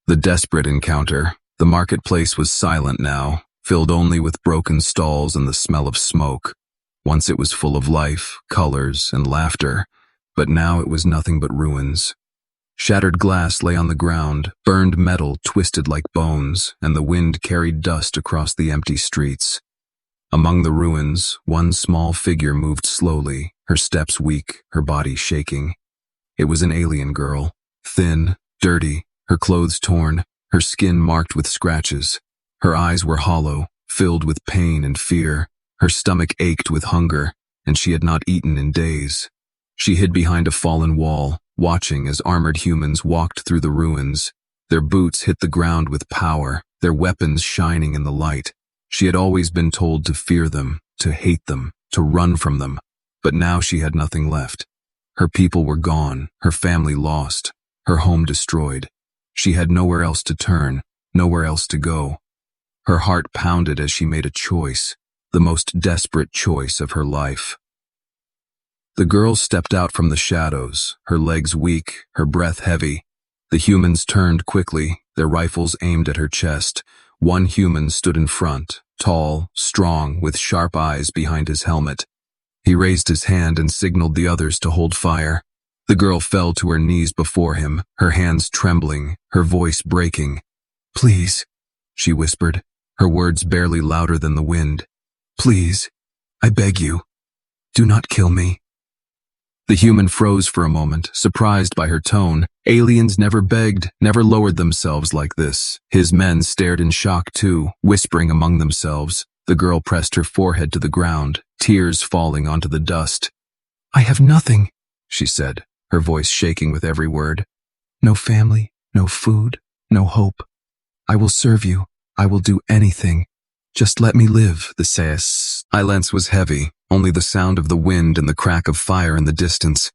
The desperate encounter. The marketplace was silent now, filled only with broken stalls and the smell of smoke. Once it was full of life, colors, and laughter, but now it was nothing but ruins. Shattered glass lay on the ground, burned metal twisted like bones, and the wind carried dust across the empty streets. Among the ruins, one small figure moved slowly, her steps weak, her body shaking. It was an alien girl, thin, dirty, her clothes torn, her skin marked with scratches. Her eyes were hollow, filled with pain and fear. Her stomach ached with hunger, and she had not eaten in days. She hid behind a fallen wall, watching as armored humans walked through the ruins. Their boots hit the ground with power, their weapons shining in the light. She had always been told to fear them, to hate them, to run from them, but now she had nothing left. Her people were gone, her family lost, her home destroyed. She had nowhere else to turn, nowhere else to go. Her heart pounded as she made a choice, the most desperate choice of her life. The girl stepped out from the shadows, her legs weak, her breath heavy. The humans turned quickly, their rifles aimed at her chest. One human stood in front, tall, strong, with sharp eyes behind his helmet. He raised his hand and signaled the others to hold fire. The girl fell to her knees before him, her hands trembling, her voice breaking. "Please," she whispered, her words barely louder than the wind. "Please, I beg you, do not kill me." The human froze for a moment, surprised by her tone. Aliens never begged, never lowered themselves like this. His men stared in shock too, whispering among themselves. The girl pressed her forehead to the ground, tears falling onto the dust. "I have nothing," she said, her voice shaking with every word. "No family, no food, no hope. I will serve you. I will do anything. Just let me live." The silence was heavy, only the sound of the wind and the crack of fire in the distance.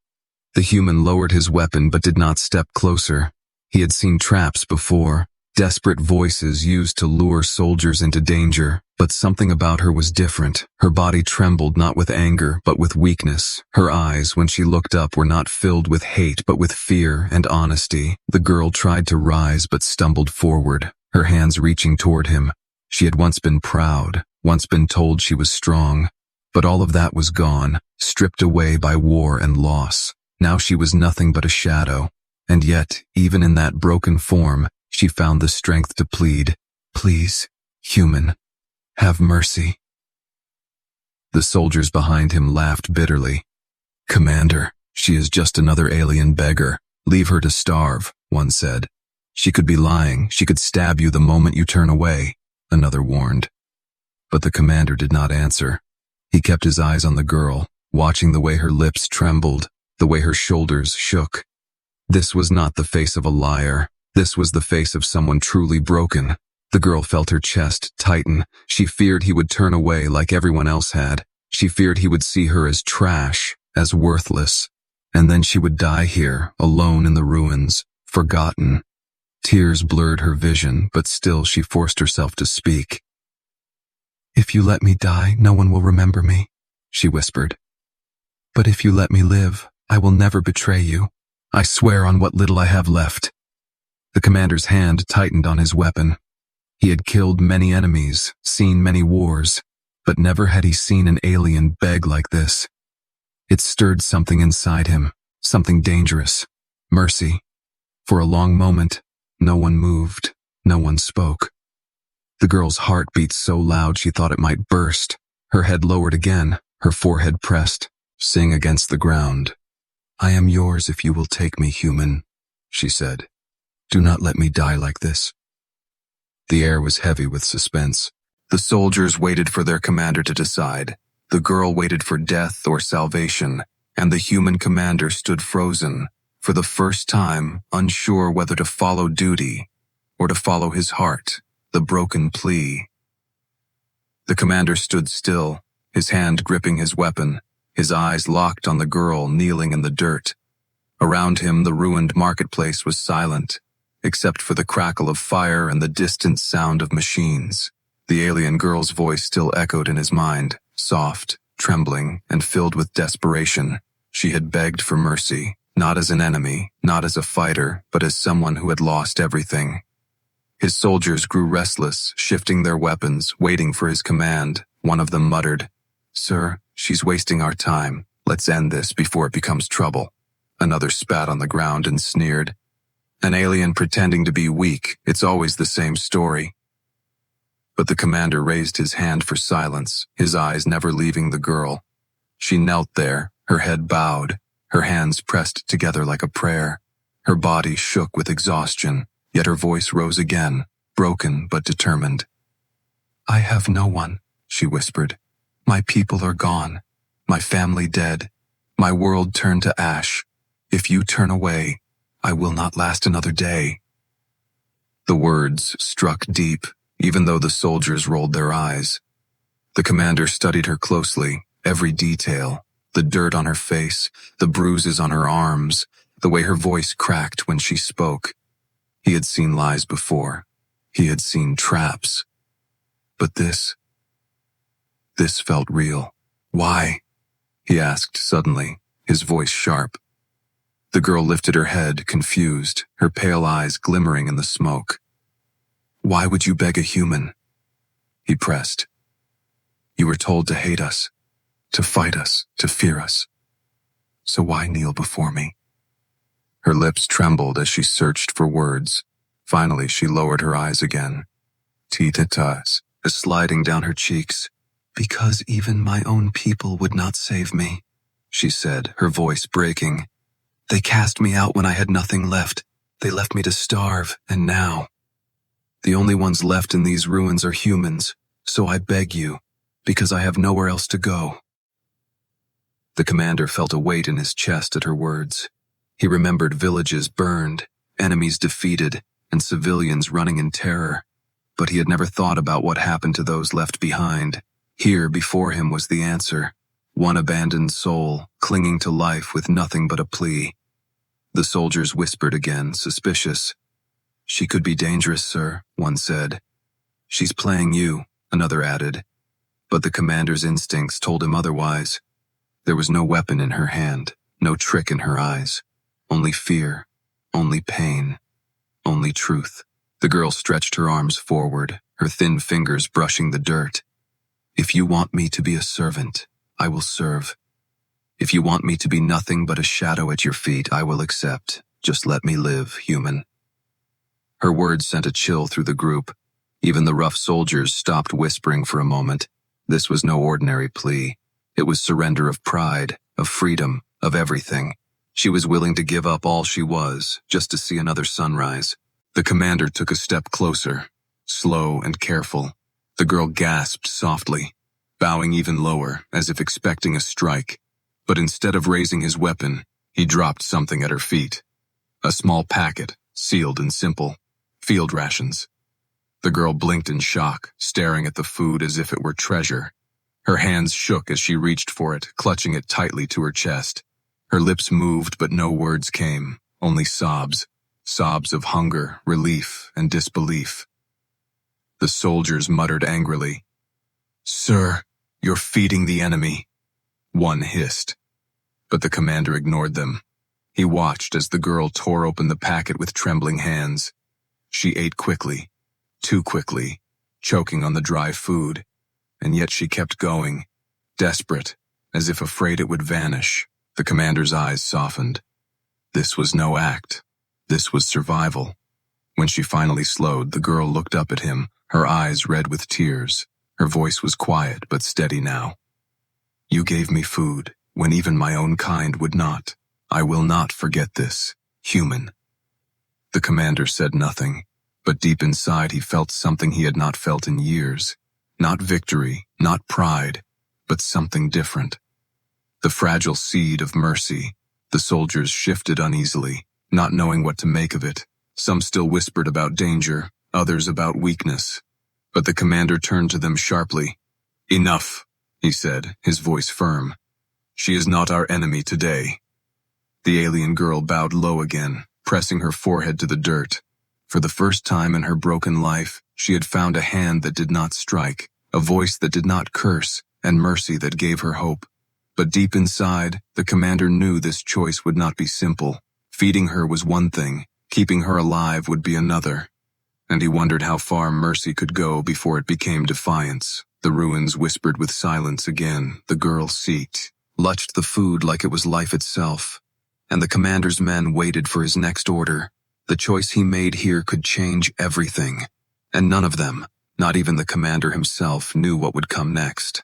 The human lowered his weapon but did not step closer. He had seen traps before, desperate voices used to lure soldiers into danger, but something about her was different. Her body trembled not with anger but with weakness. Her eyes, when she looked up, were not filled with hate but with fear and honesty. The girl tried to rise but stumbled forward, her hands reaching toward him. She had once been proud, once been told she was strong, but all of that was gone, stripped away by war and loss. Now she was nothing but a shadow, and yet, even in that broken form, she found the strength to plead, "Please, human, have mercy." The soldiers behind him laughed bitterly. "Commander, she is just another alien beggar. Leave her to starve," one said. "She could be lying, she could stab you the moment you turn away," another warned. But the commander did not answer. He kept his eyes on the girl, watching the way her lips trembled, the way her shoulders shook. This was not the face of a liar. This was the face of someone truly broken. The girl felt her chest tighten. She feared he would turn away like everyone else had. She feared he would see her as trash, as worthless. And then she would die here, alone in the ruins, forgotten. Tears blurred her vision, but still she forced herself to speak. "If you let me die, no one will remember me," she whispered. "But if you let me live, I will never betray you. I swear on what little I have left." The commander's hand tightened on his weapon. He had killed many enemies, seen many wars, but never had he seen an alien beg like this. It stirred something inside him, something dangerous, mercy. For a long moment, no one moved, no one spoke. The girl's heart beat so loud she thought it might burst. Her head lowered again, her forehead pressed, sing against the ground. "I am yours if you will take me, human," she said. "Do not let me die like this." The air was heavy with suspense. The soldiers waited for their commander to decide. The girl waited for death or salvation, and the human commander stood frozen, for the first time unsure whether to follow duty or to follow his heart, the broken plea. The commander stood still, his hand gripping his weapon, his eyes locked on the girl kneeling in the dirt. Around him, the ruined marketplace was silent, except for the crackle of fire and the distant sound of machines. The alien girl's voice still echoed in his mind, soft, trembling, and filled with desperation. She had begged for mercy, not as an enemy, not as a fighter, but as someone who had lost everything. His soldiers grew restless, shifting their weapons, waiting for his command. One of them muttered, "Sir, she's wasting our time. Let's end this before it becomes trouble." Another spat on the ground and sneered, "An alien pretending to be weak, it's always the same story." But the commander raised his hand for silence, his eyes never leaving the girl. She knelt there, her head bowed, her hands pressed together like a prayer. Her body shook with exhaustion, yet her voice rose again, broken but determined. "I have no one," she whispered. "My people are gone, my family dead, my world turned to ash. If you turn away, I will not last another day." The words struck deep, even though the soldiers rolled their eyes. The commander studied her closely, every detail, the dirt on her face, the bruises on her arms, the way her voice cracked when she spoke. He had seen lies before. He had seen traps. But this felt real. "Why?" he asked suddenly, his voice sharp. The girl lifted her head, confused, her pale eyes glimmering in the smoke. "Why would you beg a human?" He pressed. "You were told to hate us, to fight us, to fear us. So why kneel before me?" Her lips trembled as she searched for words. Finally, she lowered her eyes again. Tears sliding down her cheeks. "Because even my own people would not save me," she said, her voice breaking. "They cast me out when I had nothing left. They left me to starve, and now the only ones left in these ruins are humans, so I beg you, because I have nowhere else to go." The commander felt a weight in his chest at her words. He remembered villages burned, enemies defeated, and civilians running in terror. But he had never thought about what happened to those left behind. Here before him was the answer. One abandoned soul, clinging to life with nothing but a plea. The soldiers whispered again, suspicious. "She could be dangerous, sir," one said. "She's playing you," another added. But the commander's instincts told him otherwise. There was no weapon in her hand, no trick in her eyes. Only fear, only pain, only truth. The girl stretched her arms forward, her thin fingers brushing the dirt. "If you want me to be a servant, I will serve. If you want me to be nothing but a shadow at your feet, I will accept. Just let me live, human." Her words sent a chill through the group. Even the rough soldiers stopped whispering for a moment. This was no ordinary plea. It was surrender of pride, of freedom, of everything. She was willing to give up all she was, just to see another sunrise. The commander took a step closer, slow and careful. The girl gasped softly, bowing even lower, as if expecting a strike. But instead of raising his weapon, he dropped something at her feet. A small packet, sealed and simple. Field rations. The girl blinked in shock, staring at the food as if it were treasure. Her hands shook as she reached for it, clutching it tightly to her chest. Her lips moved, but no words came, only sobs. Sobs of hunger, relief, and disbelief. The soldiers muttered angrily. "Sir, you're feeding the enemy," one hissed. But the commander ignored them. He watched as the girl tore open the packet with trembling hands. She ate quickly, too quickly, choking on the dry food. And yet she kept going, desperate, as if afraid it would vanish. The commander's eyes softened. This was no act. This was survival. When she finally slowed, the girl looked up at him, her eyes red with tears. Her voice was quiet but steady now. "You gave me food, when even my own kind would not. I will not forget this, human." The commander said nothing, but deep inside he felt something he had not felt in years. Not victory, not pride, but something different. The fragile seed of mercy. The soldiers shifted uneasily, not knowing what to make of it. Some still whispered about danger, others about weakness. But the commander turned to them sharply. "Enough," he said, his voice firm. "She is not our enemy today." The alien girl bowed low again, pressing her forehead to the dirt. For the first time in her broken life, she had found a hand that did not strike, a voice that did not curse, and mercy that gave her hope. But deep inside, the commander knew this choice would not be simple. Feeding her was one thing, keeping her alive would be another. and he wondered how far mercy could go before it became defiance. The ruins whispered with silence again. The girl seeked, lutched the food like it was life itself, and the commander's men waited for his next order. The choice he made here could change everything, and none of them, not even the commander himself, knew what would come next.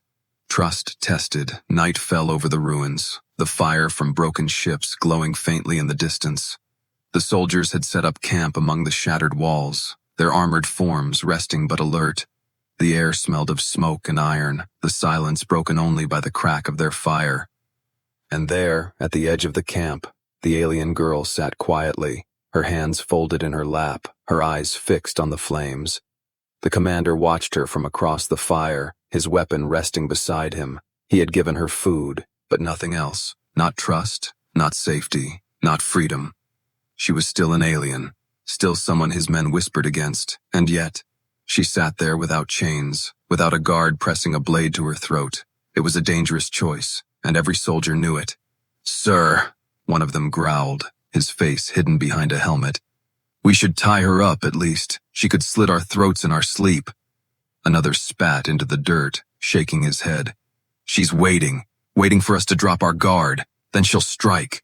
Trust tested, night fell over the ruins, the fire from broken ships glowing faintly in the distance. The soldiers had set up camp among the shattered walls, their armored forms resting but alert. The air smelled of smoke and iron, the silence broken only by the crack of their fire. And there, at the edge of the camp, the alien girl sat quietly, her hands folded in her lap, her eyes fixed on the flames. The commander watched her from across the fire, his weapon resting beside him. He had given her food, but nothing else. Not trust, not safety, not freedom. She was still an alien, still someone his men whispered against, and yet, she sat there without chains, without a guard pressing a blade to her throat. It was a dangerous choice, and every soldier knew it. "Sir," one of them growled, his face hidden behind a helmet. "We should tie her up, at least. She could slit our throats in our sleep." Another spat into the dirt, shaking his head. "She's waiting for us to drop our guard. Then she'll strike."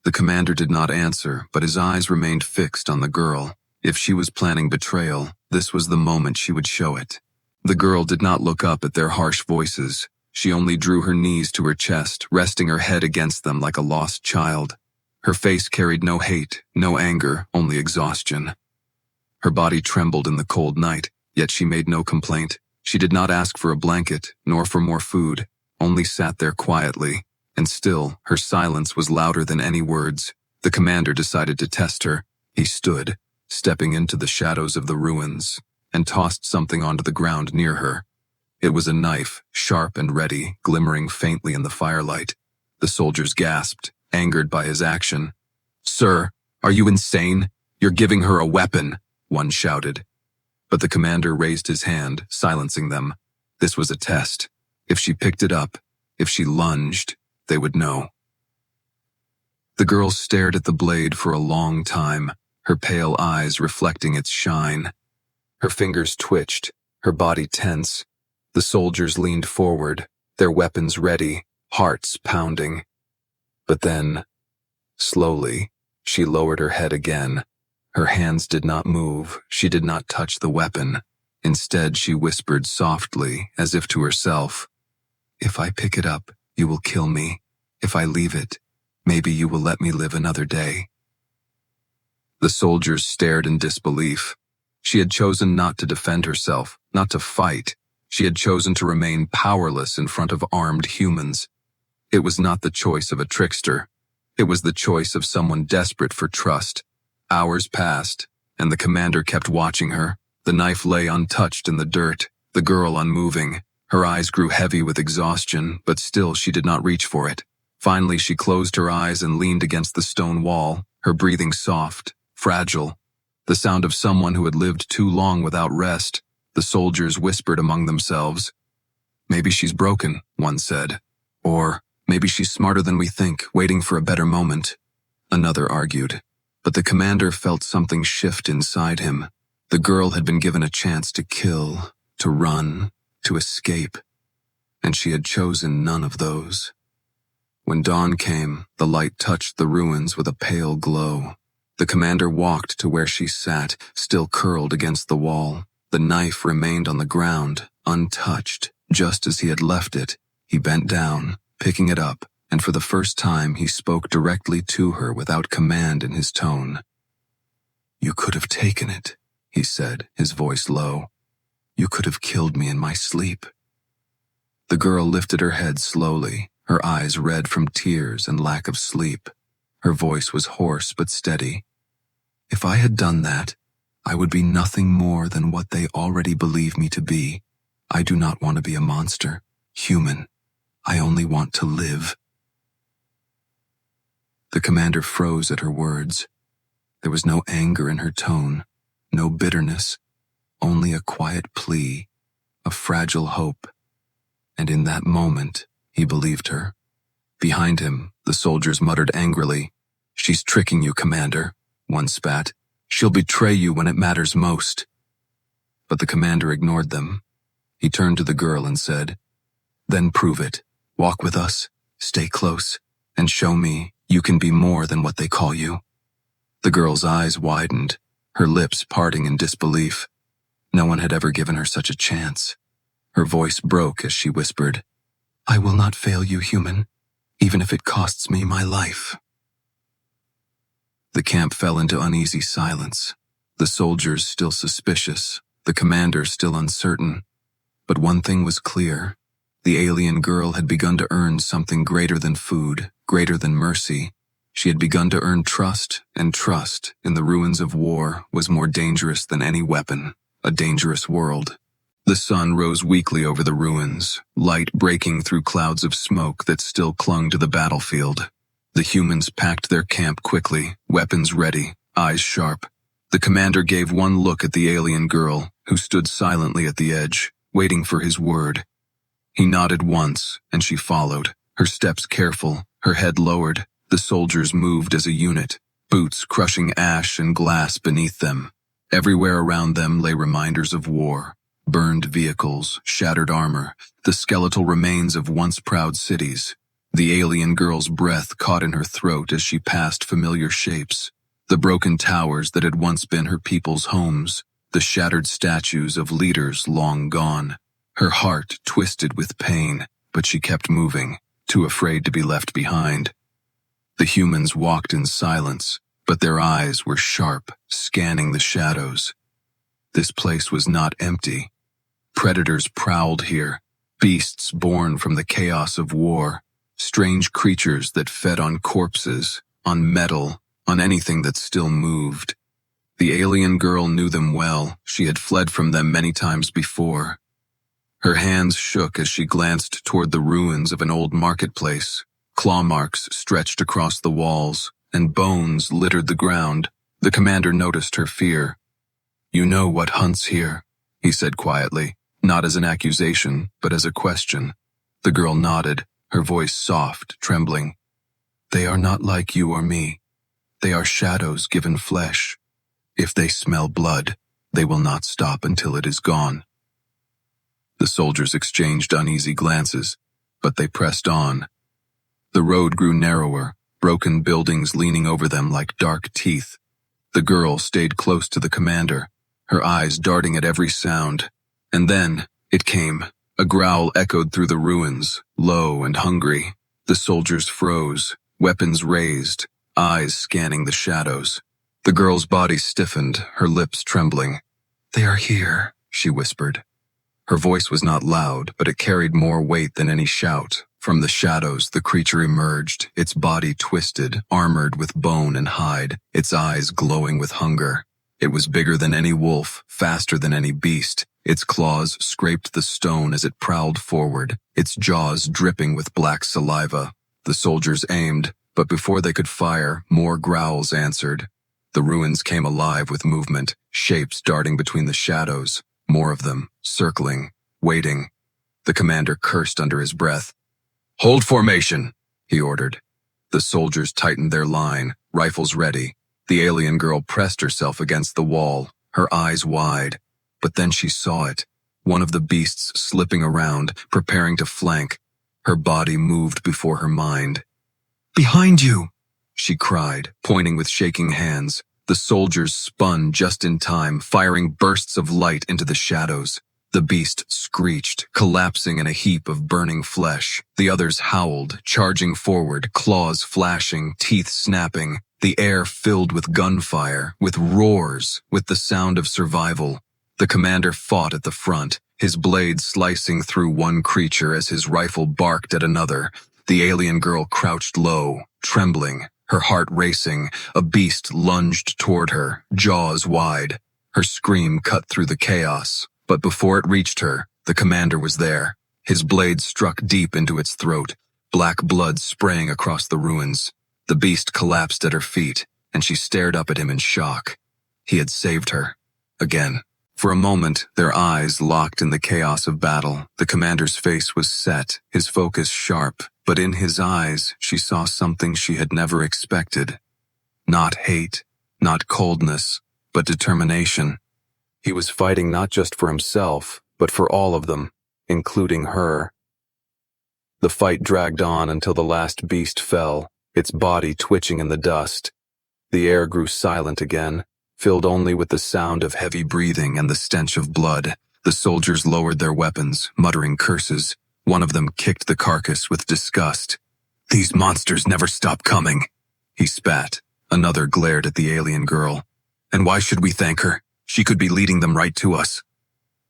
The commander did not answer, but his eyes remained fixed on the girl. If she was planning betrayal, this was the moment she would show it. The girl did not look up at their harsh voices. She only drew her knees to her chest, resting her head against them like a lost child. Her face carried no hate, no anger, only exhaustion. Her body trembled in the cold night, yet she made no complaint. She did not ask for a blanket, nor for more food, only sat there quietly. And still, her silence was louder than any words. The commander decided to test her. He stood, stepping into the shadows of the ruins, and tossed something onto the ground near her. It was a knife, sharp and ready, glimmering faintly in the firelight. The soldiers gasped, angered by his action. "Sir, are you insane? You're giving her a weapon," one shouted. But the commander raised his hand, silencing them. This was a test. If she picked it up, if she lunged, they would know. The girl stared at the blade for a long time, her pale eyes reflecting its shine. Her fingers twitched, her body tense. The soldiers leaned forward, their weapons ready, hearts pounding. But then, slowly, she lowered her head again. Her hands did not move, she did not touch the weapon. Instead, she whispered softly, as if to herself, "If I pick it up, you will kill me. If I leave it, maybe you will let me live another day." The soldiers stared in disbelief. She had chosen not to defend herself, not to fight. She had chosen to remain powerless in front of armed humans. It was not the choice of a trickster. It was the choice of someone desperate for trust. Hours passed, and the commander kept watching her. The knife lay untouched in the dirt, the girl unmoving. Her eyes grew heavy with exhaustion, but still she did not reach for it. Finally, she closed her eyes and leaned against the stone wall, her breathing soft, fragile. The sound of someone who had lived too long without rest. The soldiers whispered among themselves. "Maybe she's broken," one said. Or, "Maybe she's smarter than we think, waiting for a better moment," another argued. But the commander felt something shift inside him. The girl had been given a chance to kill, to run, to escape, and she had chosen none of those. When dawn came, the light touched the ruins with a pale glow. The commander walked to where she sat, still curled against the wall. The knife remained on the ground, untouched, just as he had left it. He bent down, picking it up, and for the first time he spoke directly to her without command in his tone. "You could have taken it," he said, his voice low. "You could have killed me in my sleep." The girl lifted her head slowly, her eyes red from tears and lack of sleep. Her voice was hoarse but steady. "If I had done that, I would be nothing more than what they already believe me to be. I do not want to be a monster, human. I only want to live." The commander froze at her words. There was no anger in her tone, no bitterness, only a quiet plea, a fragile hope. And in that moment, he believed her. Behind him, the soldiers muttered angrily. "She's tricking you, Commander," one spat. She'll betray you when it matters most." But the commander ignored them. He turned to the girl and said, "Then prove it. Walk with us, stay close, and show me you can be more than what they call you." The girl's eyes widened, her lips parting in disbelief. No one had ever given her such a chance. Her voice broke as she whispered, "I will not fail you, human, even if it costs me my life." The camp fell into uneasy silence, the soldiers still suspicious, the commander still uncertain. But one thing was clear. The alien girl had begun to earn something greater than food, greater than mercy. She had begun to earn trust, and trust in the ruins of war was more dangerous than any weapon, a dangerous world. The sun rose weakly over the ruins, light breaking through clouds of smoke that still clung to the battlefield. The humans packed their camp quickly, weapons ready, eyes sharp. The commander gave one look at the alien girl, who stood silently at the edge, waiting for his word. He nodded once, and she followed, her steps careful, her head lowered. The soldiers moved as a unit, boots crushing ash and glass beneath them. Everywhere around them lay reminders of war. Burned vehicles, shattered armor, the skeletal remains of once proud cities. The alien girl's breath caught in her throat as she passed familiar shapes. The broken towers that had once been her people's homes, the shattered statues of leaders long gone. Her heart twisted with pain, but she kept moving, too afraid to be left behind. The humans walked in silence, but their eyes were sharp, scanning the shadows. This place was not empty. Predators prowled here, beasts born from the chaos of war, strange creatures that fed on corpses, on metal, on anything that still moved. The alien girl knew them well. She had fled from them many times before. Her hands shook as she glanced toward the ruins of an old marketplace. Claw marks stretched across the walls, and bones littered the ground. The commander noticed her fear. "You know what hunts here," he said quietly, not as an accusation, but as a question. The girl nodded, her voice soft, trembling. "They are not like you or me. They are shadows given flesh. If they smell blood, they will not stop until it is gone." The soldiers exchanged uneasy glances, but they pressed on. The road grew narrower, broken buildings leaning over them like dark teeth. The girl stayed close to the commander, her eyes darting at every sound. And then, it came. A growl echoed through the ruins, low and hungry. The soldiers froze, weapons raised, eyes scanning the shadows. The girl's body stiffened, her lips trembling. "They are here," she whispered. Her voice was not loud, but it carried more weight than any shout. From the shadows, the creature emerged, its body twisted, armored with bone and hide, its eyes glowing with hunger. It was bigger than any wolf, faster than any beast. Its claws scraped the stone as it prowled forward, its jaws dripping with black saliva. The soldiers aimed, but before they could fire, more growls answered. The ruins came alive with movement, shapes darting between the shadows, more of them, circling, waiting. The commander cursed under his breath. "Hold formation," he ordered. The soldiers tightened their line, rifles ready. The alien girl pressed herself against the wall, her eyes wide. But then she saw it, one of the beasts slipping around, preparing to flank. Her body moved before her mind. "Behind you!" she cried, pointing with shaking hands. The soldiers spun just in time, firing bursts of light into the shadows. The beast screeched, collapsing in a heap of burning flesh. The others howled, charging forward, claws flashing, teeth snapping. The air filled with gunfire, with roars, with the sound of survival. The commander fought at the front, his blade slicing through one creature as his rifle barked at another. The alien girl crouched low, trembling, her heart racing. A beast lunged toward her, jaws wide. Her scream cut through the chaos. But before it reached her, the commander was there. His blade struck deep into its throat, black blood spraying across the ruins. The beast collapsed at her feet, and she stared up at him in shock. He had saved her. Again. For a moment, their eyes locked in the chaos of battle. The commander's face was set, his focus sharp, but in his eyes she saw something she had never expected. Not hate, not coldness, but determination. He was fighting not just for himself, but for all of them, including her. The fight dragged on until the last beast fell, its body twitching in the dust. The air grew silent again, filled only with the sound of heavy breathing and the stench of blood. The soldiers lowered their weapons, muttering curses. One of them kicked the carcass with disgust. "These monsters never stop coming," he spat. Another glared at the alien girl. "And why should we thank her? She could be leading them right to us."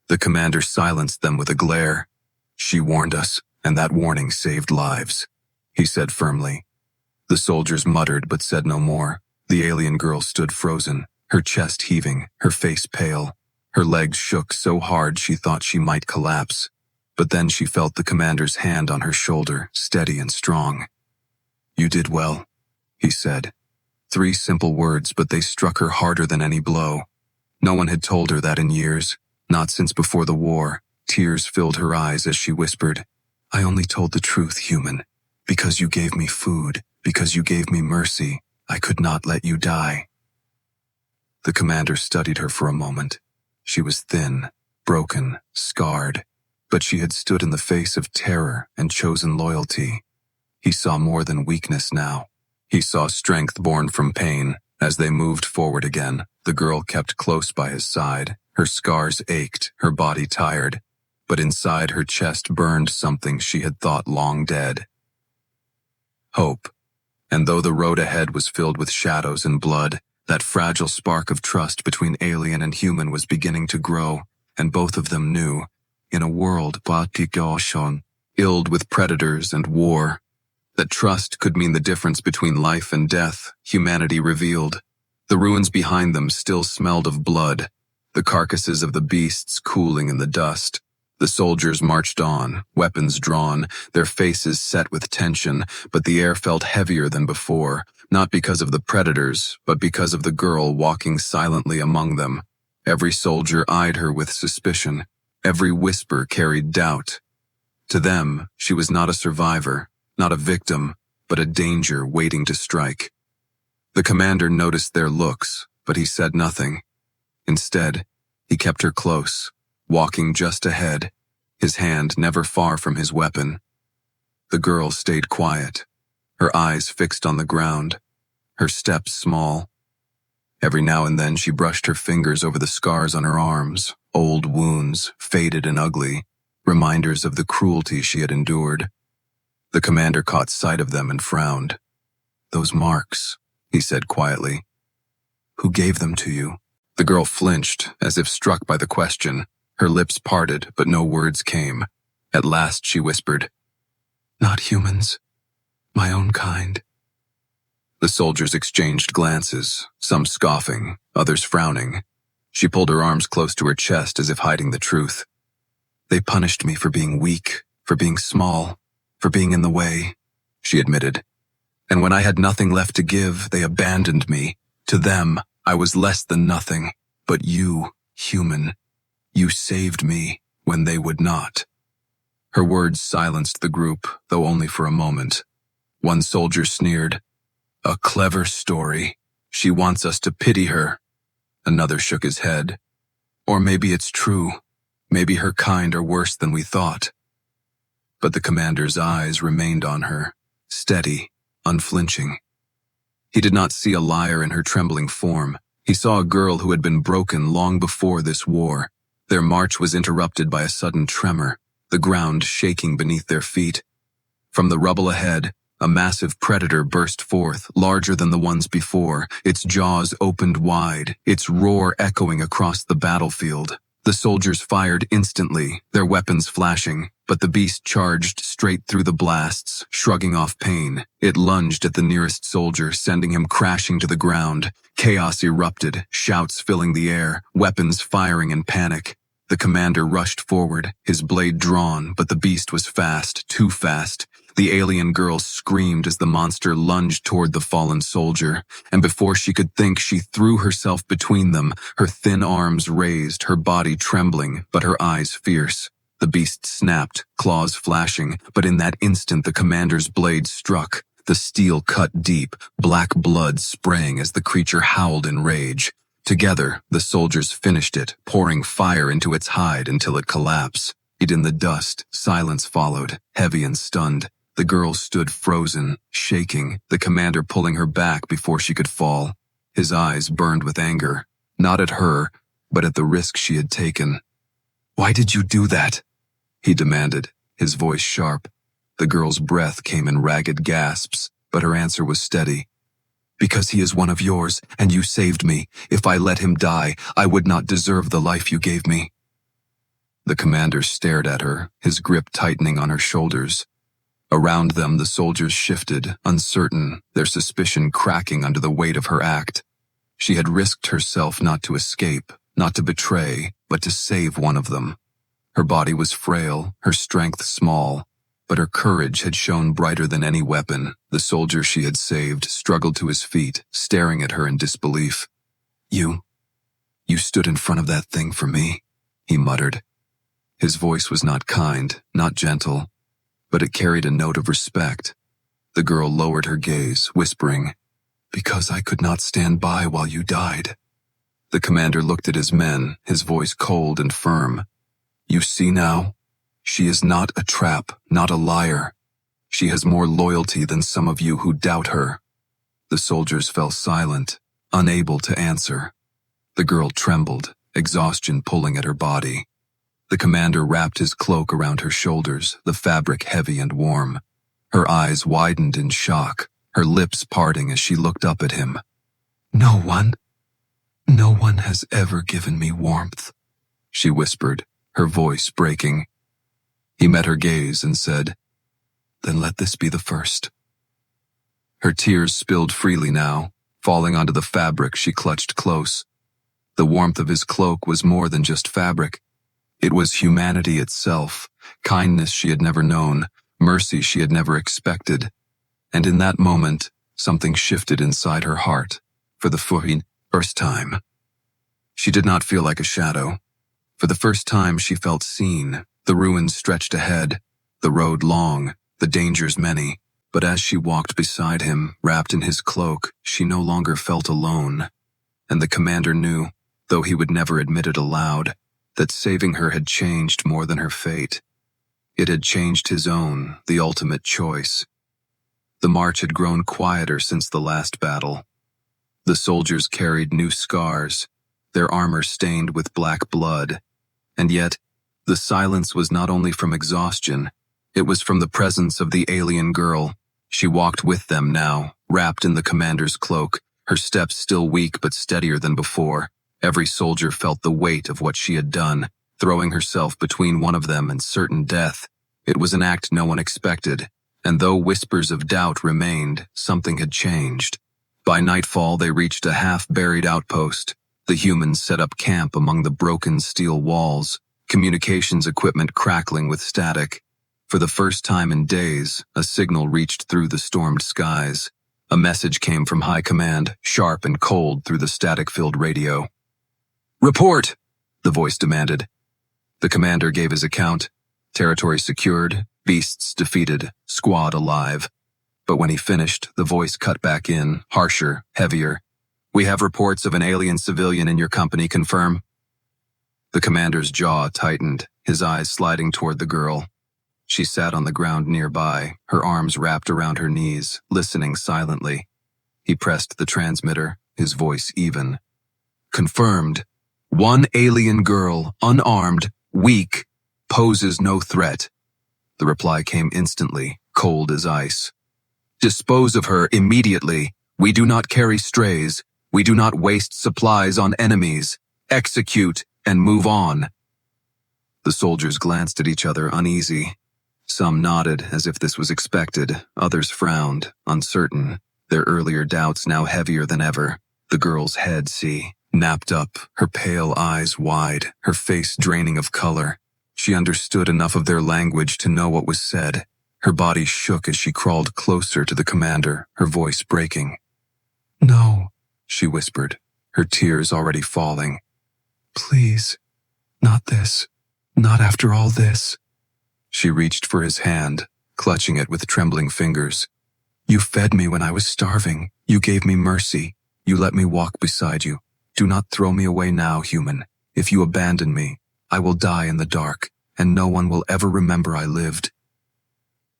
The commander silenced them with a glare. "She warned us, and that warning saved lives," he said firmly. The soldiers muttered but said no more. The alien girl stood frozen, her chest heaving, her face pale. Her legs shook so hard she thought she might collapse. But then she felt the commander's hand on her shoulder, steady and strong. "You did well," he said. 3 simple words, but they struck her harder than any blow. No one had told her that in years, not since before the war. Tears filled her eyes as she whispered, "I only told the truth, human. Because you gave me food, because you gave me mercy, I could not let you die." The commander studied her for a moment. She was thin, broken, scarred, but she had stood in the face of terror and chosen loyalty. He saw more than weakness now. He saw strength born from pain. As they moved forward again, the girl kept close by his side. Her scars ached, her body tired, but inside her chest burned something she had thought long dead. Hope. And though the road ahead was filled with shadows and blood, that fragile spark of trust between alien and human was beginning to grow, and both of them knew, in a world filled with predators and war, that trust could mean the difference between life and death. Humanity revealed. The ruins behind them still smelled of blood, the carcasses of the beasts cooling in the dust. The soldiers marched on, weapons drawn, their faces set with tension, but the air felt heavier than before, not because of the predators, but because of the girl walking silently among them. Every soldier eyed her with suspicion. Every whisper carried doubt. To them, she was not a survivor, not a victim, but a danger waiting to strike. The commander noticed their looks, but he said nothing. Instead, he kept her close, walking just ahead, his hand never far from his weapon. The girl stayed quiet, her eyes fixed on the ground, her steps small. Every now and then she brushed her fingers over the scars on her arms, old wounds, faded and ugly, reminders of the cruelty she had endured. The commander caught sight of them and frowned. "Those marks," he said quietly. "Who gave them to you?" The girl flinched, as if struck by the question. Her lips parted, but no words came. At last she whispered, "Not humans. My own kind." The soldiers exchanged glances, some scoffing, others frowning. She pulled her arms close to her chest as if hiding the truth. "They punished me for being weak, for being small, for being in the way," she admitted. "And when I had nothing left to give, they abandoned me. To them, I was less than nothing. But you, human, you saved me when they would not." Her words silenced the group, though only for a moment. One soldier sneered, "A clever story. She wants us to pity her." Another shook his head. "Or maybe it's true. Maybe her kind are worse than we thought." But the commander's eyes remained on her, steady, unflinching. He did not see a liar in her trembling form. He saw a girl who had been broken long before this war. Their march was interrupted by a sudden tremor, the ground shaking beneath their feet. From the rubble ahead, a massive predator burst forth, larger than the ones before, its jaws opened wide, its roar echoing across the battlefield. The soldiers fired instantly, their weapons flashing, but the beast charged straight through the blasts, shrugging off pain. It lunged at the nearest soldier, sending him crashing to the ground. Chaos erupted, shouts filling the air, weapons firing in panic. The commander rushed forward, his blade drawn, but the beast was fast, too fast. The alien girl screamed as the monster lunged toward the fallen soldier, and before she could think, she threw herself between them, her thin arms raised, her body trembling, but her eyes fierce. The beast snapped, claws flashing, but in that instant the commander's blade struck. The steel cut deep, black blood spraying as the creature howled in rage. Together, the soldiers finished it, pouring fire into its hide until it collapsed. In the dust, silence followed, heavy and stunned. The girl stood frozen, shaking, the commander pulling her back before she could fall. His eyes burned with anger, not at her, but at the risk she had taken. "Why did you do that?" he demanded, his voice sharp. The girl's breath came in ragged gasps, but her answer was steady. "Because he is one of yours, and you saved me. If I let him die, I would not deserve the life you gave me." The commander stared at her, his grip tightening on her shoulders. Around them, the soldiers shifted, uncertain, their suspicion cracking under the weight of her act. She had risked herself not to escape, not to betray, but to save one of them. Her body was frail, her strength small, but her courage had shone brighter than any weapon. The soldier she had saved struggled to his feet, staring at her in disbelief. You stood in front of that thing for me," he muttered. His voice was not kind, not gentle, but it carried a note of respect. The girl lowered her gaze, whispering, "Because I could not stand by while you died." The commander looked at his men, his voice cold and firm. "You see now? She is not a trap, not a liar. She has more loyalty than some of you who doubt her." The soldiers fell silent, unable to answer. The girl trembled, exhaustion pulling at her body. The commander wrapped his cloak around her shoulders, the fabric heavy and warm. Her eyes widened in shock, her lips parting as she looked up at him. No one has ever given me warmth," she whispered, her voice breaking. He met her gaze and said, "Then let this be the first." Her tears spilled freely now, falling onto the fabric she clutched close. The warmth of his cloak was more than just fabric. It was humanity itself, kindness she had never known, mercy she had never expected. And in that moment, something shifted inside her heart, for the first time. She did not feel like a shadow. For the first time she felt seen. The ruins stretched ahead, the road long, the dangers many. But as she walked beside him, wrapped in his cloak, she no longer felt alone. And the commander knew, though he would never admit it aloud, that saving her had changed more than her fate. It had changed his own, the ultimate choice. The march had grown quieter since the last battle. The soldiers carried new scars, their armor stained with black blood. And yet, the silence was not only from exhaustion, it was from the presence of the alien girl. She walked with them now, wrapped in the commander's cloak, her steps still weak but steadier than before. Every soldier felt the weight of what she had done, throwing herself between one of them and certain death. It was an act no one expected, and though whispers of doubt remained, something had changed. By nightfall, they reached a half-buried outpost. The humans set up camp among the broken steel walls, communications equipment crackling with static. For the first time in days, a signal reached through the stormed skies. A message came from High Command, sharp and cold through the static-filled radio. "Report!" the voice demanded. The commander gave his account. Territory secured, beasts defeated, squad alive. But when he finished, the voice cut back in, harsher, heavier. "We have reports of an alien civilian in your company, confirm?" The commander's jaw tightened, his eyes sliding toward the girl. She sat on the ground nearby, her arms wrapped around her knees, listening silently. He pressed the transmitter, his voice even. "Confirmed. One alien girl, unarmed, weak, poses no threat." The reply came instantly, cold as ice. "Dispose of her immediately. We do not carry strays. We do not waste supplies on enemies. Execute and move on." The soldiers glanced at each other uneasy. Some nodded as if this was expected, others frowned, uncertain, their earlier doubts now heavier than ever. The girl's head, napped up, her pale eyes wide, her face draining of color. She understood enough of their language to know what was said. Her body shook as she crawled closer to the commander, her voice breaking. "No," she whispered, her tears already falling. "Please, not this. Not after all this." She reached for his hand, clutching it with trembling fingers. "You fed me when I was starving. You gave me mercy. You let me walk beside you. Do not throw me away now, human. If you abandon me, I will die in the dark, and no one will ever remember I lived."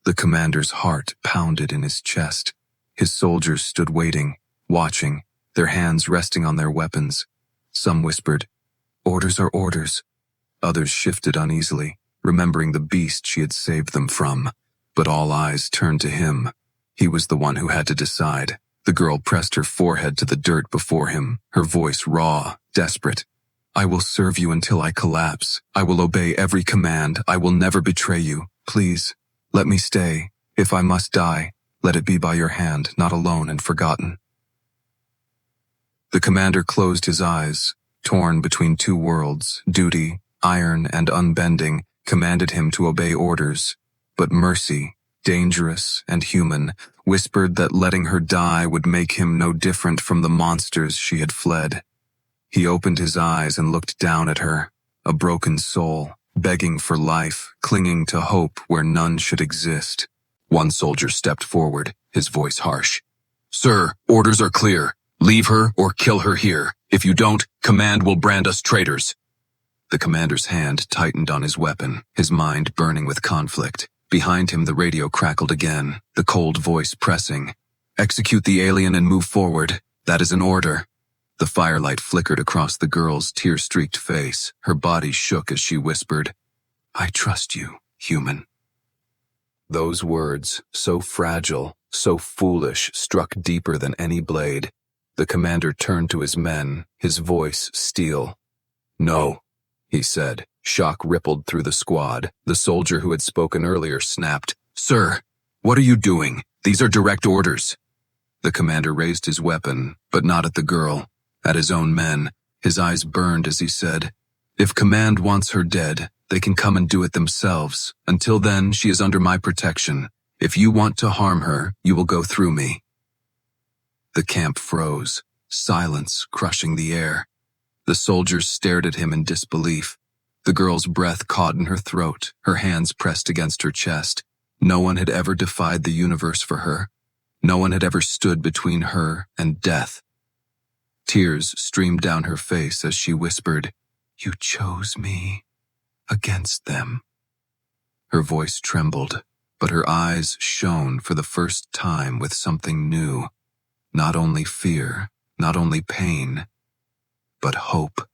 The commander's heart pounded in his chest. His soldiers stood waiting, watching, their hands resting on their weapons. Some whispered, "Orders are orders." Others shifted uneasily, remembering the beast she had saved them from. But all eyes turned to him. He was the one who had to decide. The girl pressed her forehead to the dirt before him, her voice raw, desperate. "I will serve you until I collapse. I will obey every command. I will never betray you. Please, let me stay. If I must die, let it be by your hand, not alone and forgotten." The commander closed his eyes, torn between two worlds. Duty, iron and unbending, commanded him to obey orders. But mercy, dangerous and human, whispered that letting her die would make him no different from the monsters she had fled. He opened his eyes and looked down at her, a broken soul, begging for life, clinging to hope where none should exist. One soldier stepped forward, his voice harsh. "Sir, orders are clear. Leave her or kill her here. If you don't, command will brand us traitors." The commander's hand tightened on his weapon, his mind burning with conflict. Behind him the radio crackled again, the cold voice pressing. "Execute the alien and move forward. That is an order." The firelight flickered across the girl's tear-streaked face. Her body shook as she whispered, "I trust you, human." Those words, so fragile, so foolish, struck deeper than any blade. The commander turned to his men, his voice steel. "No," he said. Shock rippled through the squad. The soldier who had spoken earlier snapped, "Sir, what are you doing? These are direct orders." The commander raised his weapon, but not at the girl, at his own men. His eyes burned as he said, "If command wants her dead, they can come and do it themselves. Until then, she is under my protection. If you want to harm her, you will go through me." The camp froze, silence crushing the air. The soldiers stared at him in disbelief. The girl's breath caught in her throat, her hands pressed against her chest. No one had ever defied the universe for her. No one had ever stood between her and death. Tears streamed down her face as she whispered, "You chose me against them." Her voice trembled, but her eyes shone for the first time with something new. Not only fear, not only pain, but hope.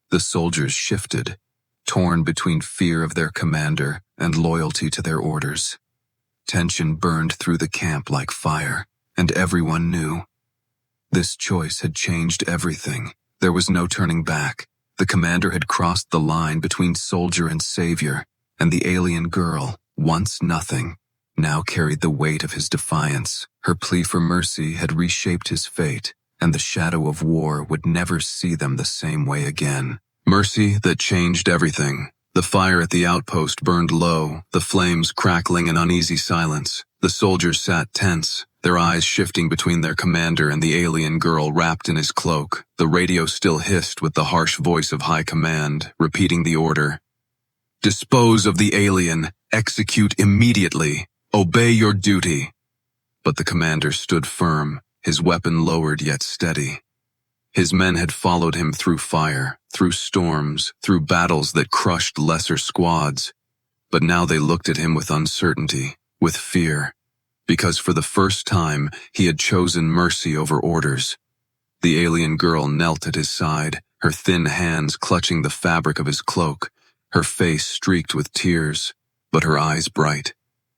The soldiers shifted, torn between fear of their commander and loyalty to their orders. Tension burned through the camp like fire, and everyone knew. This choice had changed everything. There was no turning back. The commander had crossed the line between soldier and savior, and the alien girl, once nothing, now carried the weight of his defiance. Her plea for mercy had reshaped his fate, and the shadow of war would never see them the same way again. Mercy that changed everything. The fire at the outpost burned low, the flames crackling in uneasy silence. The soldiers sat tense, their eyes shifting between their commander and the alien girl wrapped in his cloak. The radio still hissed with the harsh voice of high command, repeating the order. "Dispose of the alien. Execute immediately. Obey your duty." But the commander stood firm, his weapon lowered yet steady. His men had followed him through fire, through storms, through battles that crushed lesser squads. But now they looked at him with uncertainty, with fear, because for the first time he had chosen mercy over orders. The alien girl knelt at his side, her thin hands clutching the fabric of his cloak, her face streaked with tears, but her eyes bright.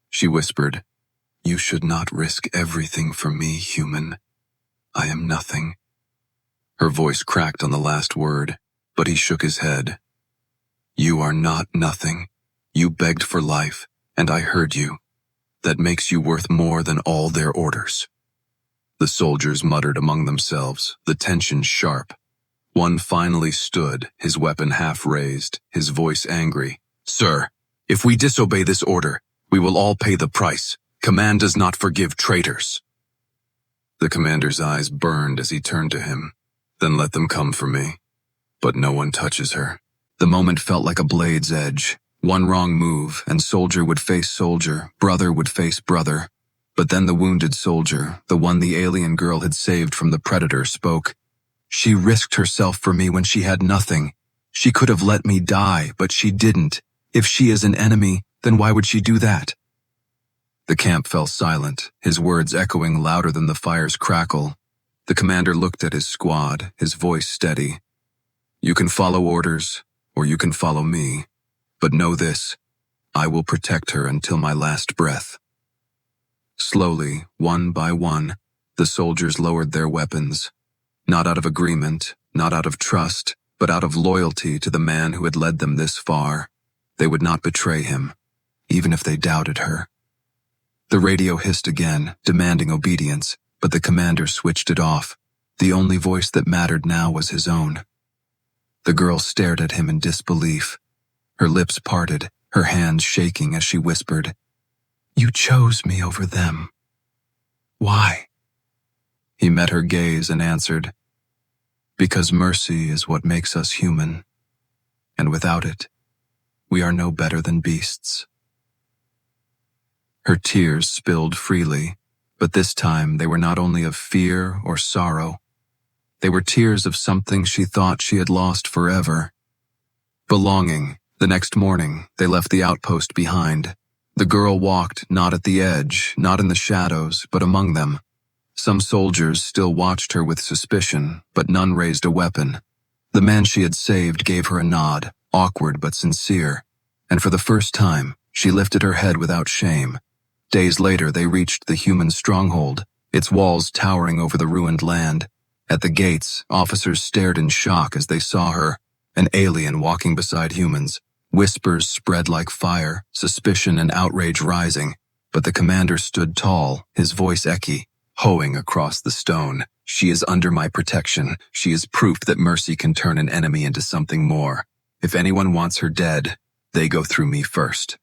She whispered, "You should not risk everything for me, human. I am nothing." Her voice cracked on the last word, but he shook his head. "You are not nothing. You begged for life, and I heard you. That makes you worth more than all their orders." The soldiers muttered among themselves, the tension sharp. One finally stood, his weapon half raised, his voice angry. "Sir, if we disobey this order, we will all pay the price. Command does not forgive traitors." The commander's eyes burned as he turned to him. "Then let them come for me." But no one touches her. The moment felt like a blade's edge. One wrong move, and soldier would face soldier, brother would face brother. But then the wounded soldier, the one the alien girl had saved from the predator, spoke. She risked herself for me when she had nothing. She could have let me die, but she didn't. If she is an enemy, then why would she do that?" The camp fell silent, his words echoing louder than the fire's crackle. The commander looked at his squad, his voice steady. "You can follow orders, or you can follow me. But know this, I will protect her until my last breath." Slowly, one by one, the soldiers lowered their weapons. Not out of agreement, not out of trust, but out of loyalty to the man who had led them this far. They would not betray him, even if they doubted her. The radio hissed again, demanding obedience, but the commander switched it off. The only voice that mattered now was his own. The girl stared at him in disbelief. Her lips parted, her hands shaking as she whispered, "You chose me over them. Why?" He met her gaze and answered, "Because mercy is what makes us human, and without it, we are no better than beasts." Her tears spilled freely, but this time they were not only of fear or sorrow. They were tears of something she thought she had lost forever. Belonging. The next morning, they left the outpost behind. The girl walked not at the edge, not in the shadows, but among them. Some soldiers still watched her with suspicion, but none raised a weapon. The man she had saved gave her a nod, awkward but sincere, and for the first time, she lifted her head without shame. Days later, they reached the human stronghold, its walls towering over the ruined land. At the gates, officers stared in shock as they saw her, an alien walking beside humans. Whispers spread like fire, suspicion and outrage rising, but the commander stood tall, his voice echoey, hoeing across the stone. "She is under my protection. She is proof that mercy can turn an enemy into something more. If anyone wants her dead, they go through me first."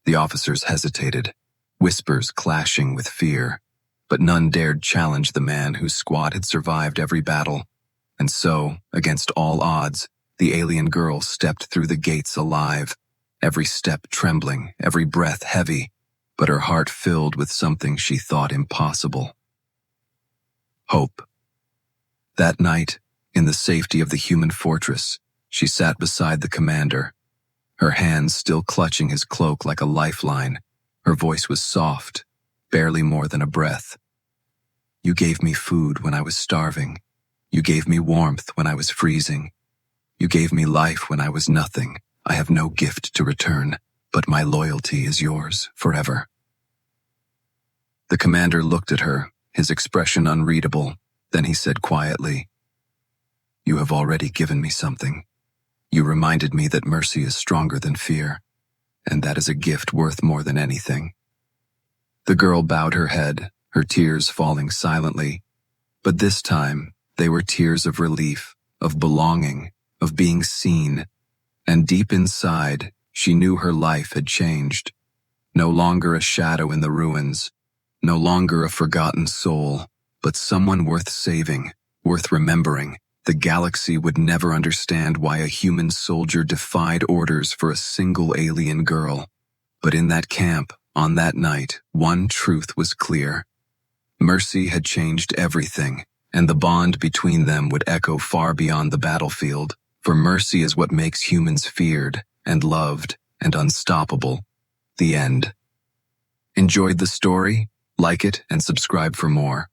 The officers hesitated, whispers clashing with fear, but none dared challenge the man whose squad had survived every battle. And so, against all odds, the alien girl stepped through the gates alive, every step trembling, every breath heavy, but her heart filled with something she thought impossible. Hope. That night, in the safety of the human fortress, she sat beside the commander, her hands still clutching his cloak like a lifeline. Her voice was soft, barely more than a breath. "You gave me food when I was starving. You gave me warmth when I was freezing. You gave me life when I was nothing. I have no gift to return, but my loyalty is yours forever." The commander looked at her, his expression unreadable. Then he said quietly, "You have already given me something. You reminded me that mercy is stronger than fear, and that is a gift worth more than anything." The girl bowed her head, her tears falling silently, but this time they were tears of relief, of belonging, of being seen, and deep inside, she knew her life had changed. No longer a shadow in the ruins, no longer a forgotten soul, but someone worth saving, worth remembering. The galaxy would never understand why a human soldier defied orders for a single alien girl. But in that camp, on that night, one truth was clear. Mercy had changed everything, and the bond between them would echo far beyond the battlefield, for mercy is what makes humans feared and loved and unstoppable. The end. Enjoyed the story? Like it and subscribe for more.